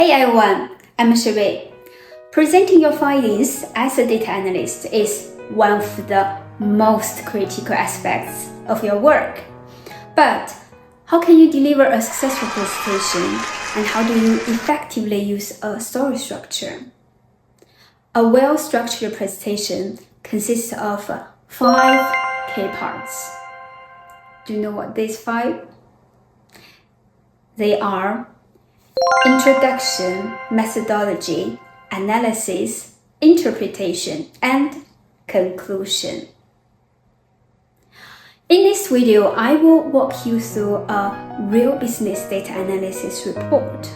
Hey everyone, I'm Shui. Presenting your findings as a data analyst is one of the most critical aspects of your work. But how can you deliver a successful presentation, and how do you effectively use a story structure? A well-structured presentation consists of 5 key parts. Do you know what these 5? They are introduction, methodology, analysis, interpretation, and conclusion. In this video, I will walk you through a real business data analysis report.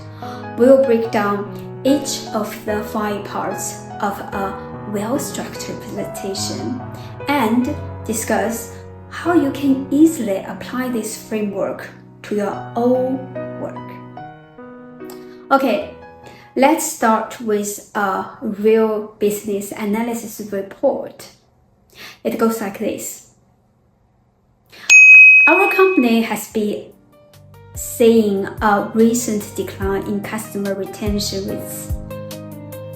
We'll break down each of the 5 parts of a well-structured presentation and discuss how you can easily apply this framework to your own work. Okay, let's start with a real business analysis report. It goes like this. Our company has been seeing a recent decline in customer retention rates.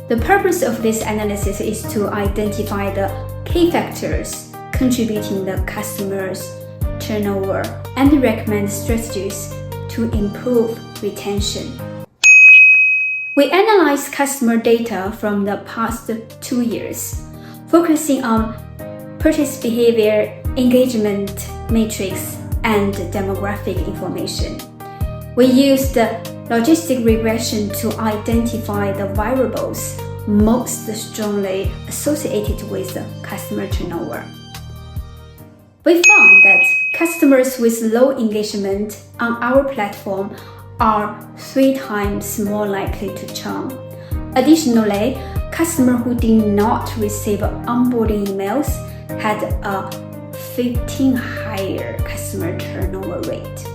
The purpose of this analysis is to identify the key factors contributing to customers' turnover and recommend strategies to improve retention. We analyze customer data from the past 2 years, focusing on purchase behavior, engagement metrics, and demographic information. We used logistic regression to identify the variables most strongly associated with customer turnover. We found that customers with low engagement on our platform are 3 times more likely to churn. Additionally, customers who did not receive onboarding emails had a 15 higher customer turnover rate.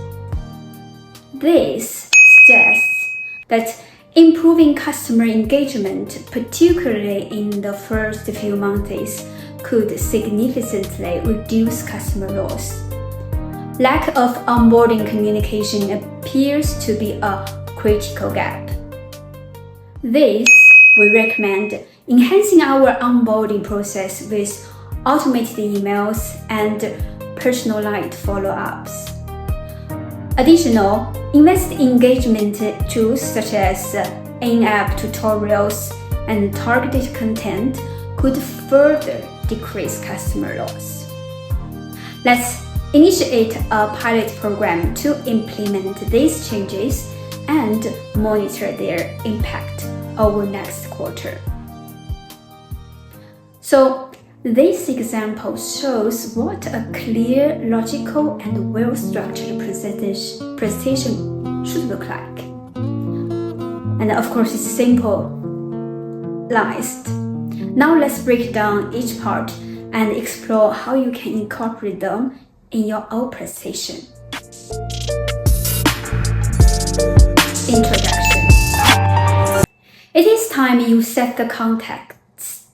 This suggests that improving customer engagement, particularly in the first few months, could significantly reduce customer loss. Lack of onboarding communication appears to be a critical gap. This, we recommend enhancing our onboarding process with automated emails and personalized follow-ups. Additional, invest engagement tools such as in-app tutorials and targeted content could further decrease customer loss. Let's initiate a pilot program to implement these changes and monitor their impact over next quarter. So, this example shows what a clear, logical, and well-structured presentation should look like. And of course, it's simple, simplified. Now let's break down each part and explore how you can incorporate them in your own presentation. Introduction. It is time you set the context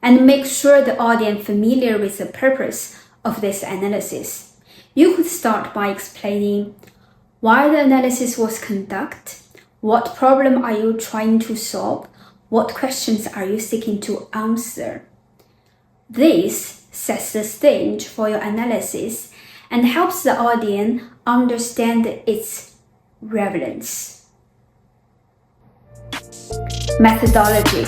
and make sure the audience is familiar with the purpose of this analysis. You could start by explaining why the analysis was conducted, what problem are you trying to solve, what questions are you seeking to answer. This sets the stage for your analysis and helps the audience understand its relevance. Methodology.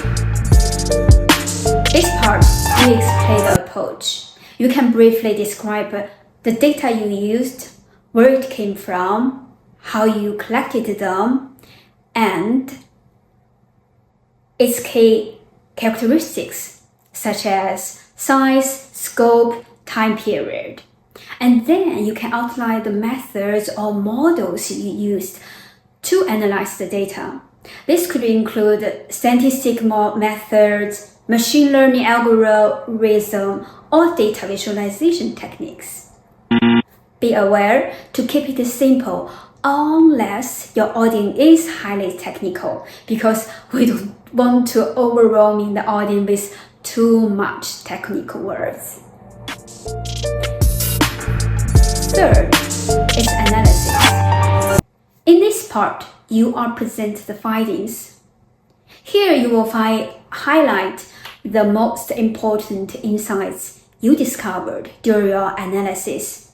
This part, we explain the approach. You can briefly describe the data you used, where it came from, how you collected them, and its key characteristics such as size, scope, time period. And then you can outline the methods or models you used to analyze the data. This could include statistical methods, machine learning algorithm, or data visualization techniques. Be aware to keep it simple unless your audience is highly technical, because we don't want to overwhelm the audience with too much technical words. Third is analysis. In this part, you are presented the findings. Here you will highlight the most important insights you discovered during your analysis.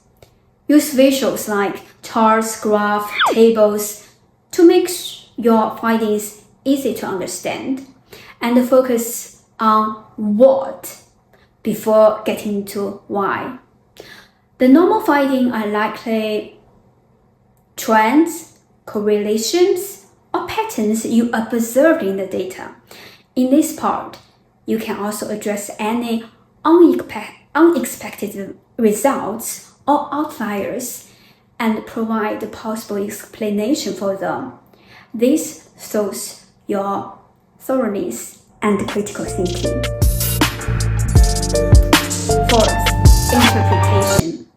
Use visuals like charts, graphs, tables to make your findings easy to understand, and focus on what before getting to why. The normal findings are likely trends, correlations, or patterns you observed in the data. In this part, you can also address any unexpected results or outliers and provide a possible explanation for them. This shows your thoroughness and critical thinking. Fourth, interpretation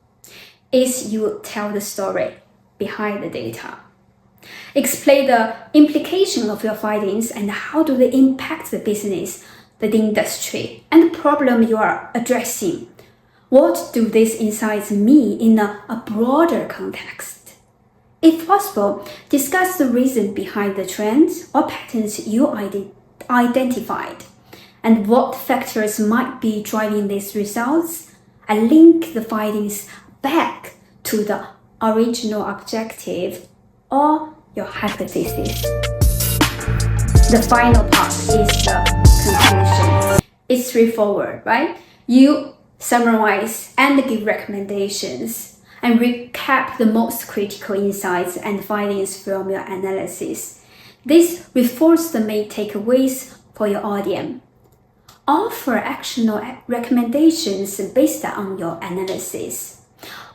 is you tell the story behind the data. Explain the implication of your findings and how do they impact the business, the industry, and the problem you are addressing. What do these insights mean in a broader context? If possible, discuss the reason behind the trends or patterns you identified, and what factors might be driving these results, and link the findings back to the original objective or your hypothesis. The final part is the conclusion. It's straightforward, right? You summarize and give recommendations and recap the most critical insights and findings from your analysis. This reinforces the main takeaways for your audience. Offer actionable recommendations based on your analysis.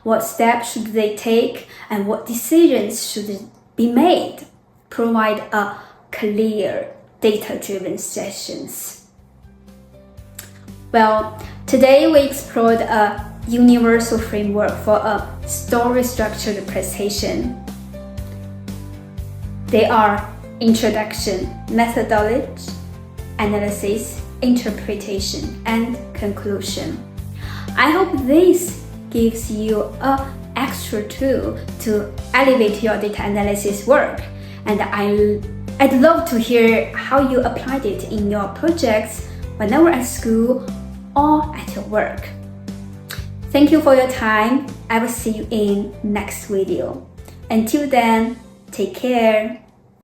What steps should they take and what decisions should be made? Provide a clear, data-driven sessions. Well, today we explored a universal framework for a story-structured presentation. They are introduction, methodology, analysis, interpretation, and conclusion. I hope this gives you an extra tool to elevate your data analysis work, and I'd love to hear how you applied it in your projects whenever at school or at your work. Thank you for your time. I will see you in next video. Until then, take care.